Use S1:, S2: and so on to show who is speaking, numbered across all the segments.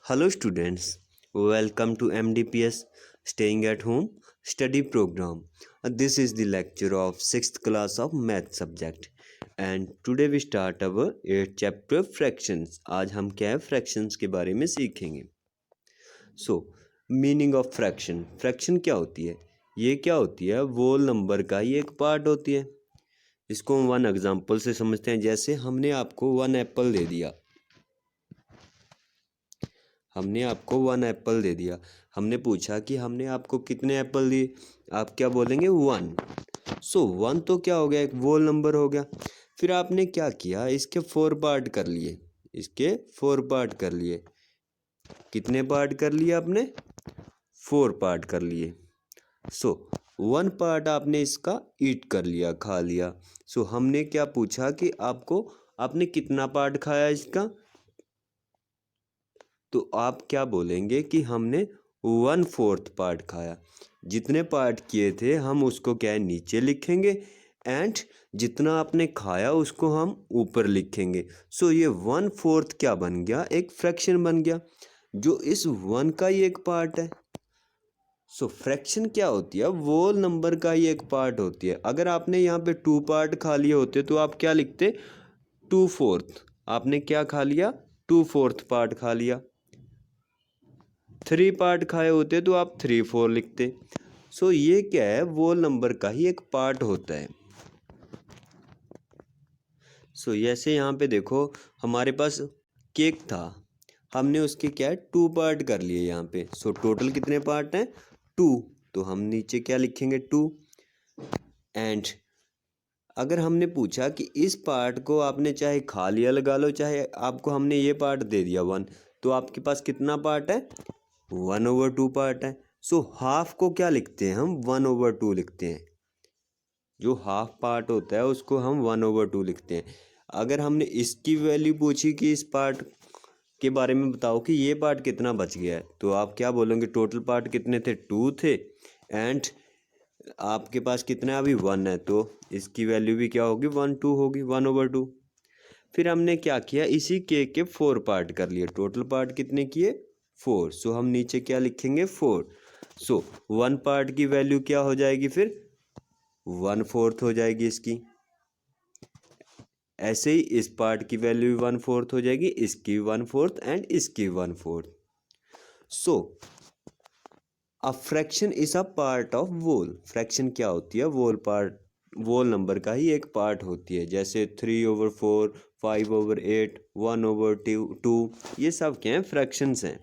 S1: Hello students, welcome to MDPS Staying at Home Study Program. This is the lecture of 6th class of Math subject and today we start our 8th chapter fractions. आज हम क्या है fractions के बारे में सीखेंगे. So, meaning of fraction. Fraction क्या होती है? ये क्या होती है? whole number का ही एक पार्ट होती है. इसको हम वन एग्जाम्पल से समझते हैं. जैसे हमने आपको 1 एप्पल दे दिया. हमने आपको 1 एप्पल दे दिया. हमने पूछा कि हमने आपको कितने एप्पल दिए. आप क्या बोलेंगे 1. सो 1 तो क्या हो गया, एक वोल नंबर हो गया. फिर आपने क्या किया, इसके 4 पार्ट कर लिए. इसके 4 पार्ट कर लिए. कितने पार्ट कर लिए आपने? 4 पार्ट कर लिए. सो 1 पार्ट आपने इसका ईट कर लिया, खा लिया. सो हमने क्या पूछा कि आपने कितना पार्ट खाया इसका. तो आप क्या बोलेंगे कि हमने 1/4 पार्ट खाया. जितने पार्ट किए थे हम उसको क्या है नीचे लिखेंगे एंड जितना आपने खाया उसको हम ऊपर लिखेंगे. सो ये 1/4 क्या बन गया, एक फ्रैक्शन बन गया जो इस 1 का ही एक पार्ट है. सो फ्रैक्शन क्या होती है, वो नंबर का ही एक पार्ट होती है. अगर आपने यहाँ पे 2 पार्ट खा लिए होते तो आप क्या लिखते, 2/4. आपने क्या खा लिया, 2/4 पार्ट खा लिया. 3 पार्ट खाए होते तो आप 3/4 लिखते. सो ये क्या है, वो नंबर का ही एक पार्ट होता है. सो जैसे यहाँ पे देखो हमारे पास केक था, हमने उसके क्या है 2 पार्ट कर लिए यहाँ पे. सो टोटल कितने पार्ट हैं, 2. तो हम नीचे क्या लिखेंगे 2. एंड अगर हमने पूछा कि इस पार्ट को आपने चाहे खा लिया लगा लो, चाहे आपको हमने ये पार्ट दे दिया 1, तो आपके पास कितना पार्ट है, 1/2 पार्ट है. सो हाफ को क्या लिखते हैं हम, 1/2 लिखते हैं. जो हाफ पार्ट होता है उसको हम 1/2 लिखते हैं. अगर हमने इसकी वैल्यू पूछी कि इस पार्ट के बारे में बताओ कि ये पार्ट कितना बच गया है, तो आप क्या बोलोगे, टोटल पार्ट कितने थे, 2 थे. एंड आपके पास कितना है अभी 1 है, तो इसकी वैल्यू भी क्या होगी, 1/2 होगी, 1/2. फिर हमने क्या किया, इसी केक के 4 पार्ट कर लिए. टोटल पार्ट कितने किए, 4. सो हम नीचे क्या लिखेंगे, 4. सो 1 पार्ट की वैल्यू क्या हो जाएगी, फिर 1/4 हो जाएगी इसकी. ऐसे ही इस पार्ट की वैल्यू भी 1/4 हो जाएगी, इसकी 1/4 एंड इसकी 1/4. So a fraction is a part of whole. Fraction क्या होती है, वोल नंबर का ही एक पार्ट होती है. जैसे 3/4, 5/8, 1/2, ये सब क्या हैं, फ्रैक्शंस हैं.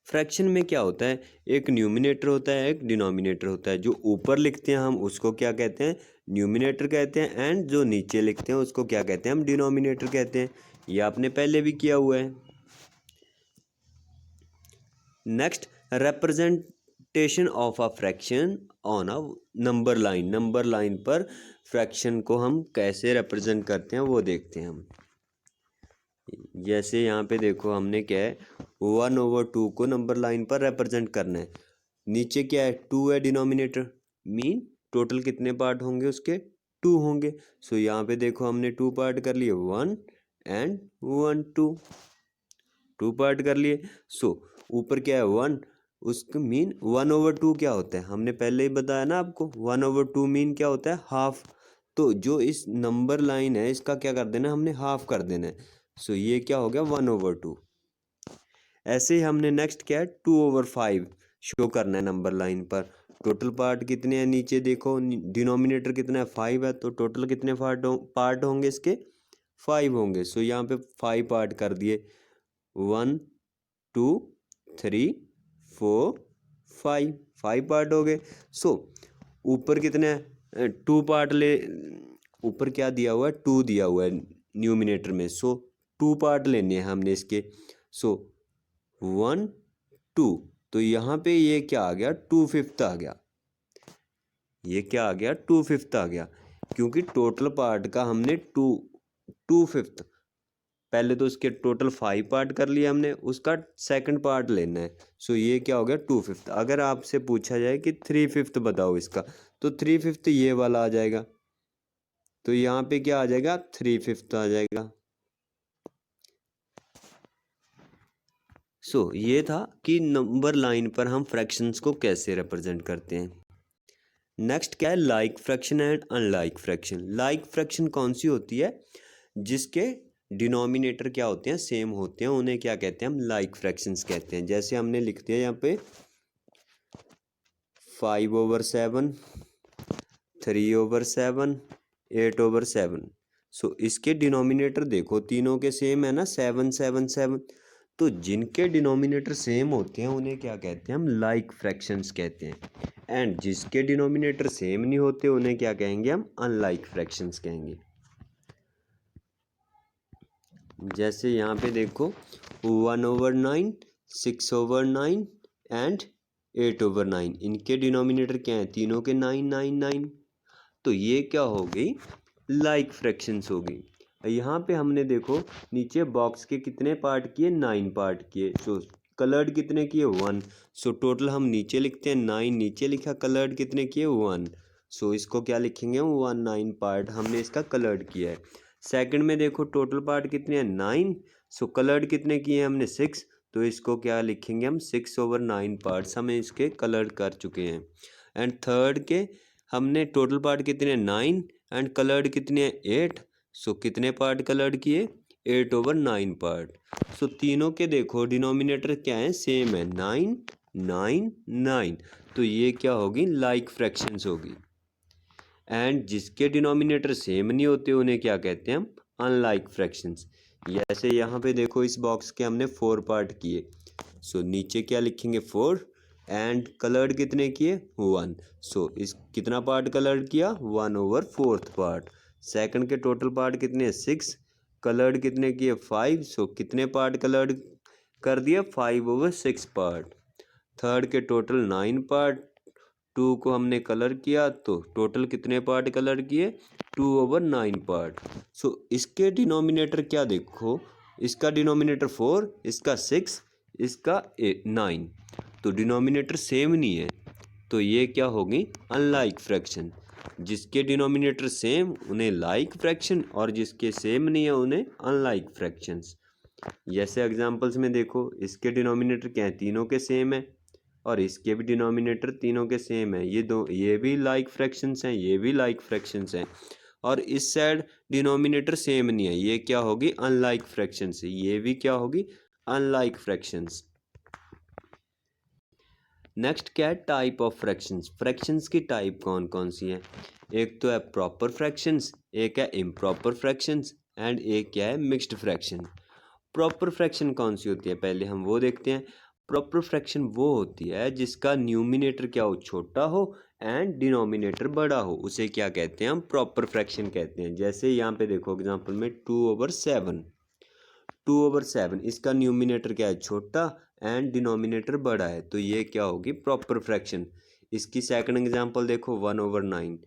S1: फ्रैक्शन में क्या होता है, एक न्यूमिनेटर होता है, एक डिनोमिनेटर होता है. जो ऊपर लिखते हैं हम उसको क्या कहते हैं, न्यूमिनेटर कहते हैं. एंड जो नीचे लिखते हैं उसको क्या कहते हैं, हम डिनोमिनेटर कहते हैं. ये आपने पहले भी किया हुआ है. Next, representation of a fraction on a number line. Number line पर फ्रैक्शन को हम कैसे रिप्रेजेंट करते हैं वो देखते हैं हम. जैसे यहाँ पे देखो हमने क्या है, 1/2 को नंबर लाइन पर रिप्रेजेंट करना है. नीचे क्या है, 2 है डिनोमिनेटर, मीन टोटल कितने पार्ट होंगे उसके, 2 होंगे. सो यहाँ पे देखो हमने 2 पार्ट कर लिए, 1 एंड 1, 2 पार्ट कर लिए. सो ऊपर क्या है 1, उसका मीन 1/2 क्या होता है, हमने पहले ही बताया ना आपको, 1/2 मीन क्या होता है, हाफ. तो जो इस नंबर लाइन है इसका क्या कर देना, हमने हाफ कर देना है. सो ये क्या हो गया 1/2. ऐसे ही हमने नेक्स्ट क्या है 2/5 शो करना है नंबर लाइन पर. टोटल पार्ट कितने हैं, नीचे देखो डिनोमिनेटर कितना है, 5 है. तो टोटल कितने पार्ट होंगे इसके, 5 होंगे. सो यहाँ पे 5 पार्ट कर दिए, 1 2 3 4 5 पार्ट हो गए. सो ऊपर कितने हैं, 2 पार्ट ऊपर क्या दिया हुआ है, 2 दिया हुआ है न्यूमिनेटर में. सो 2 पार्ट लेने हैं हमने इसके. सो 1 2, तो यहाँ पे ये क्या आ गया, 2/5 आ गया. ये क्या आ गया, 2/5 आ गया. क्योंकि टोटल पार्ट का हमने 2/5, पहले तो उसके टोटल 5 पार्ट कर लिए हमने, उसका सेकंड पार्ट लेना है. सो ये क्या हो गया 2/5. अगर आपसे पूछा जाए कि 3/5 बताओ इसका, तो 3/5 ये वाला आ जाएगा. तो यहाँ पे क्या आ जाएगा, 3/5 आ जाएगा. ये था कि नंबर लाइन पर हम फ्रैक्शंस को कैसे रिप्रेजेंट करते हैं। नेक्स्ट क्या है, like fraction and unlike fraction. Like fraction कौन सी होती है, जिसके डिनोमिनेटर क्या होते हैं, सेम होते हैं, उन्हें क्या कहते हैं, हम लाइक फ्रैक्शंस कहते हैं। जैसे हमने लिख दिया यहाँ पे 5/7, 3/7, 8/7। इसके डिनोमिनेटर देखो तीनों के सेम है ना, 7 7 7। तो जिनके डिनोमिनेटर सेम होते हैं उन्हें क्या कहते हैं, हम लाइक फ्रैक्शंस कहते हैं। एंड जिसके डिनोमिनेटर सेम नहीं होते उन्हें क्या कहेंगे, हम अनलाइक फ्रैक्शंस कहेंगे। जैसे यहाँ पे देखो 1/9, 6/9 एंड 8/9, इनके डिनोमिनेटर क्या है, तीनों के 9 9 9। तो ये क्या हो गई, लाइक फ्रैक्शंस हो गई। यहाँ पे हमने देखो नीचे बॉक्स के कितने पार्ट किए, 9 पार्ट किए। कलर्ड कितने किए, 1। टोटल हम नीचे लिखते हैं 9, नीचे लिखा, कलर्ड कितने किए, 1। इसको क्या लिखेंगे हम, 1 9 पार्ट हमने इसका कलर्ड किया है। सेकंड में देखो टोटल पार्ट कितने हैं, 9। कलर्ड कितने किए हैं हमने, 6। तो इसको क्या लिखेंगे हम, 6/9 पार्ट्स हमें इसके कलर्ड कर चुके हैं। एंड थर्ड के हमने टोटल पार्ट कितने हैं, 9 एंड कलर्ड कितने हैं, 8। कितने पार्ट कलर्ड किए, 8/9 पार्ट। तीनों के देखो डिनोमिनेटर क्या है, सेम है, 9 9 9। तो ये क्या होगी, लाइक फ्रैक्शंस होगी। एंड जिसके डिनोमिनेटर सेम नहीं होते उन्हें क्या कहते हैं, हम अनलाइक फ्रैक्शंस। जैसे यहाँ पे देखो इस बॉक्स के हमने 4 पार्ट किए। नीचे क्या लिखेंगे, 4 एंड कलर्ड कितने किए, 1। इस कितना पार्ट कलर्ड किया, 1/4 पार्ट। सेकंड के टोटल पार्ट कितने, 6। कलर्ड कितने किए, 5। कितने पार्ट कलर्ड कर दिए, 5/6 पार्ट। थर्ड के टोटल 9 पार्ट, 2 को हमने कलर किया तो टोटल कितने पार्ट कलर किए, 2/9 पार्ट। इसके डिनोमिनेटर क्या देखो, इसका डिनोमिनेटर 4, इसका 6, इसका 9। तो डिनोमिनेटर सेम नहीं है, तो ये क्या होगी, अनलाइक फ्रैक्शन। जिसके डिनोमिनेटर सेम उन्हें लाइक फ्रैक्शन, और जिसके सेम नहीं है उन्हें अनलाइक फ्रैक्शंस। जैसे एग्जांपल्स में देखो इसके डिनोमिनेटर क्या है, तीनों के सेम है, और इसके भी डिनोमिनेटर तीनों के सेम है। ये भी लाइक फ्रैक्शंस हैं, ये भी लाइक फ्रैक्शंस हैं। और इस साइड डिनोमिनेटर सेम नहीं है, ये क्या होगी, अनलाइक फ्रैक्शंस। ये भी क्या होगी, अनलाइक फ्रैक्शंस। नेक्स्ट क्या है, टाइप ऑफ फ्रैक्शंस। फ्रैक्शंस की टाइप कौन कौन सी हैं, एक तो है प्रॉपर फ्रैक्शंस, एक है इम्प्रॉपर फ्रैक्शंस, एंड एक क्या है, मिक्स्ड फ्रैक्शन। प्रॉपर फ्रैक्शन कौन सी होती है, पहले हम वो देखते हैं। प्रॉपर फ्रैक्शन वो होती है जिसका न्यूमिनेटर क्या हो, छोटा हो, एंड डिनोमिनेटर बड़ा हो, उसे क्या कहते हैं, हम प्रॉपर फ्रैक्शन कहते हैं। जैसे यहाँ पे देखो एग्जांपल में 2/7, 2/7 इसका न्यूमिनेटर क्या है, छोटा, एंड डिनोमिनेटर बड़ा है, तो ये क्या होगी, प्रॉपर फ्रैक्शन। इसकी सेकंड एग्जांपल देखो 1/9,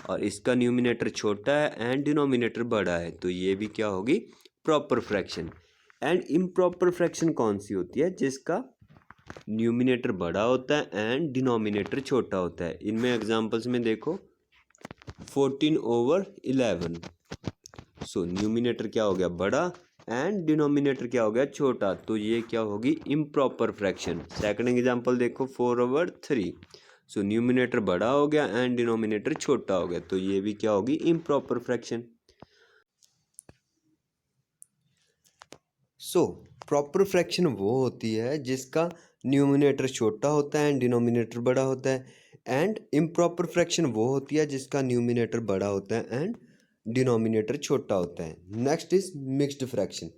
S1: और इसका न्यूमिनेटर छोटा है एंड डिनोमिनेटर बड़ा है, तो ये भी क्या होगी, proper fraction. And improper fraction कौन सी होती है, जिसका न्यूमिनेटर बड़ा होता है एंड डिनोमिनेटर छोटा होता है। इनमें एग्जांपल्स में देखो 14/11। न्यूमिनेटर क्या हो गया, बड़ा, एंड डिनोमिनेटर क्या हो गया, छोटा, तो ये क्या होगी, इम्प्रॉपर फ्रैक्शन। सेकंड एग्जांपल देखो 4/3। न्यूमिनेटर बड़ा हो गया एंड डिनोमिनेटर छोटा हो गया, तो ये भी क्या होगी, इम्प्रॉपर फ्रैक्शन। प्रॉपर फ्रैक्शन वो होती है जिसका न्यूमिनेटर छोटा होता है एंड डिनोमिनेटर बड़ा होता है। एंड इम्प्रॉपर फ्रैक्शन वो होती है जिसका न्यूमिनेटर बड़ा होता है एंड डिनोमिनेटर छोटा होता है। Next is mixed fraction.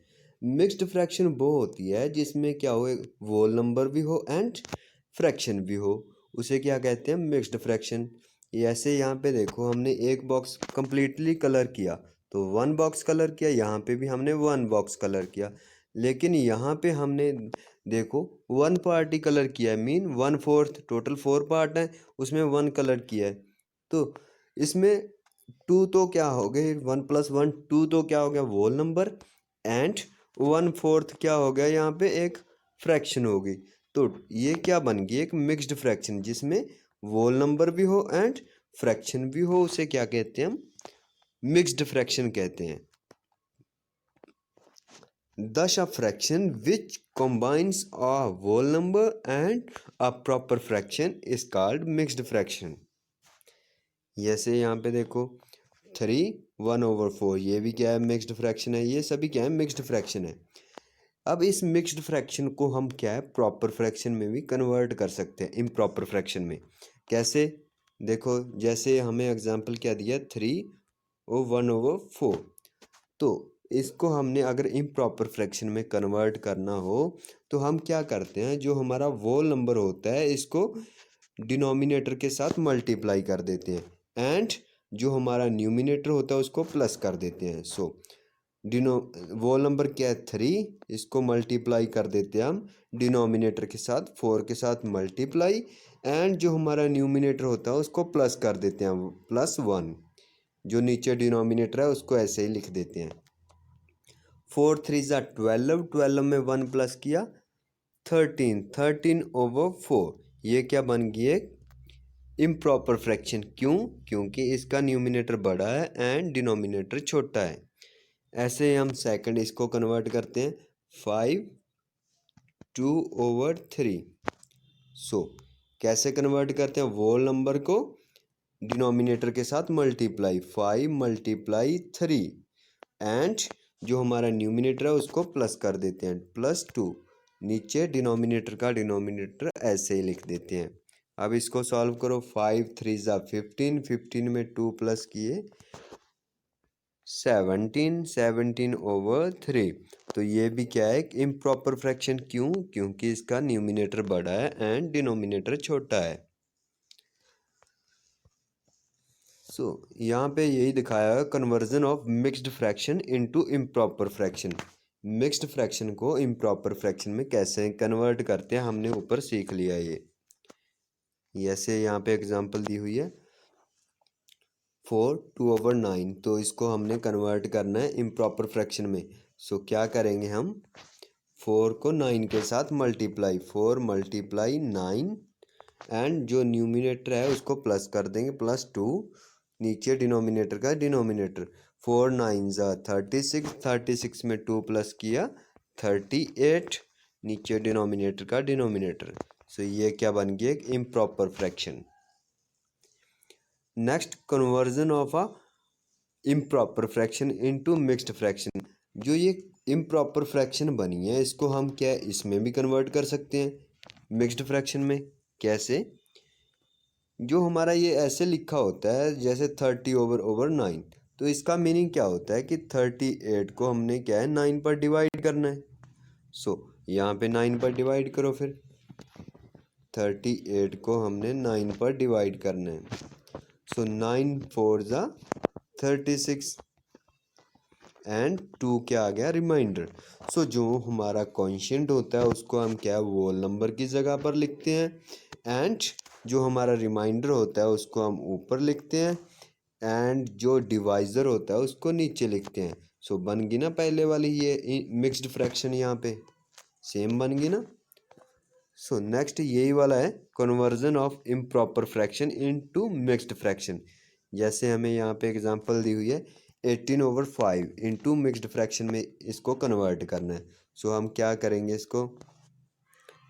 S1: Mixed fraction वो होती है जिसमें क्या हो, होल नंबर भी हो एंड फ्रैक्शन भी हो, उसे क्या कहते हैं, मिक्स्ड फ्रैक्शन। ऐसे यहाँ पे देखो हमने एक बॉक्स कंप्लीटली कलर किया, तो 1 बॉक्स कलर किया, यहाँ पे भी हमने 1 बॉक्स कलर किया, लेकिन यहाँ पे हमने देखो 1 पार्ट ही कलर किया है, मीन 1/4, टोटल 4 पार्ट है, उसमें 1 कलर किया है। तो इसमें 2 तो क्या हो गए, 1 + 1 2, तो क्या हो गया, होल नंबर, एंड 1/4 क्या हो गया, यहाँ पे एक फ्रैक्शन होगी। तो ये क्या बन गई, एक मिक्स्ड फ्रैक्शन, जिसमें होल नंबर भी हो एंड फ्रैक्शन भी हो, उसे क्या कहते हैं, हम मिक्स्ड फ्रैक्शन कहते हैं। Thus, a fraction which combines a whole number and a proper fraction is called mixed fraction. जैसे यहाँ पे देखो 3/1/4, ये भी क्या है, मिक्स्ड फ्रैक्शन है। ये सभी क्या है, मिक्स्ड फ्रैक्शन है। अब इस मिक्स्ड फ्रैक्शन को हम क्या है, प्रॉपर फ्रैक्शन में भी कन्वर्ट कर सकते हैं, इम्प्रॉपर फ्रैक्शन में। कैसे, देखो जैसे हमें एग्जांपल क्या दिया, 3/1/4। तो इसको हमने अगर इम्प्रॉपर फ्रैक्शन में कन्वर्ट करना हो तो हम क्या करते हैं, जो हमारा वोल नंबर होता है इसको डिनोमिनेटर के साथ मल्टीप्लाई कर देते हैं, एंड जो हमारा न्यूमिनेटर होता है उसको प्लस कर देते हैं। सो वोल नंबर क्या है, 3, इसको मल्टीप्लाई कर देते हैं हम डिनोमिनेटर के साथ, 4 के साथ मल्टीप्लाई, एंड जो हमारा न्यूमिनेटर होता है उसको प्लस कर देते हैं, +1। जो नीचे डिनोमिनेटर है उसको ऐसे ही लिख देते हैं। 4 3 12, 12 में 1 प्लस किया 13, 13/4। ये क्या बन गई, एक इम्प्रॉपर फ्रैक्शन। क्यों, क्योंकि इसका न्यूमिनेटर बड़ा है एंड डिनोमिनेटर छोटा है। ऐसे हम सेकंड इसको कन्वर्ट करते हैं, 5/2/3। सो कैसे कन्वर्ट करते हैं, वोल नंबर को डिनोमिनेटर के साथ मल्टीप्लाई, 5 × 3, एंड जो हमारा न्यूमिनेटर है उसको प्लस कर देते हैं, +2। नीचे डिनोमिनेटर का डिनोमिनेटर ऐसे ही लिख देते हैं। अब इसको सॉल्व करो, 5 3 15, 15 में 2 प्लस किए 17, 17/3। तो ये भी क्या है, इम्प्रॉपर फ्रैक्शन। क्यों, क्योंकि इसका न्यूमिनेटर बड़ा है एंड डिनोमिनेटर छोटा है। सो यहाँ पे यही दिखाया है, conversion of mixed fraction into improper fraction. Mixed fraction को इम्प्रॉपर फ्रैक्शन में कैसे कन्वर्ट करते हैं हमने ऊपर सीख लिया ये। जैसे यहाँ पे एग्जांपल दी हुई है 4/2/9, तो इसको हमने कन्वर्ट करना है इम्प्रॉपर फ्रैक्शन में। सो क्या करेंगे हम, 4 को 9 के साथ मल्टीप्लाई, 4 × 9, एंड जो न्यूमिनेटर है उसको प्लस कर देंगे, +2। नीचे डिनोमिनेटर का डिनोमिनेटर, 4 9 36, 36 में 2 प्लस किया 38, नीचे डिनोमिनेटर का डिनोमिनेटर। सो ये क्या बन गया, एक improper fraction. Next, conversion of a improper fraction into mixed fraction. जो ये इम्प्रॉपर फ्रैक्शन बनी है इसको हम क्या है, इसमें भी कन्वर्ट कर सकते हैं मिक्स्ड फ्रैक्शन में। कैसे, जो हमारा ये ऐसे लिखा होता है जैसे 30/9, तो इसका मीनिंग क्या होता है कि 38 को हमने क्या है, 9 पर डिवाइड करना है। सो यहाँ पे 9 पर डिवाइड करो, फिर 38 को हमने 9 पर डिवाइड करना है। सो 9 4 36, एंड 2 क्या आ गया, रिमाइंडर। सो जो हमारा कॉन्शिएंट होता है उसको हम क्या है, वोल नंबर की जगह पर लिखते हैं, एंड जो हमारा रिमाइंडर होता है उसको हम ऊपर लिखते हैं, एंड जो डिवाइज़र होता है उसको नीचे लिखते हैं। सो बन गई ना पहले वाली ये मिक्स्ड फ्रैक्शन, यहाँ पे सेम बन गई ना। सो नेक्स्ट यही वाला है, conversion of improper fraction into mixed fraction. जैसे हमें यहाँ पे एग्जांपल दी हुई है 18/5 इनटू मिक्स्ड फ्रैक्शन में इसको कन्वर्ट करना है। सो हम क्या करेंगे, इसको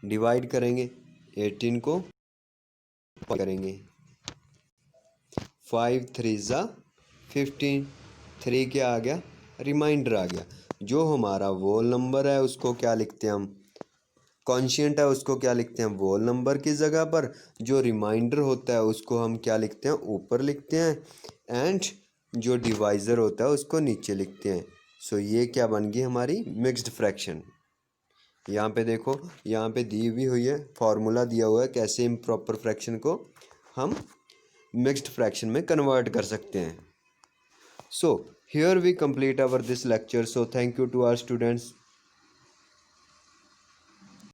S1: डिवाइड करेंगे, 18 को करेंगे, 5 3 15, 3 क्या आ गया, रिमाइंडर आ गया। जो हमारा वोल नंबर है उसको क्या लिखते हैं हम, कॉन्शिएंट है उसको क्या लिखते हैं, वोल नंबर की जगह पर। जो रिमाइंडर होता है उसको हम क्या लिखते हैं, ऊपर लिखते हैं, एंड जो डिवाइज़र होता है उसको नीचे लिखते हैं। सो ये क्या बन गई हमारी मिक्स्ड फ्रैक्शन। यहाँ पे देखो, यहाँ पे दी हुई हुई है, फॉर्मूला दिया हुआ है कैसे इम्प्रॉपर फ्रैक्शन को हम मिक्स्ड फ्रैक्शन में कन्वर्ट कर सकते हैं। So here we complete our this lecture. So thank you to our students.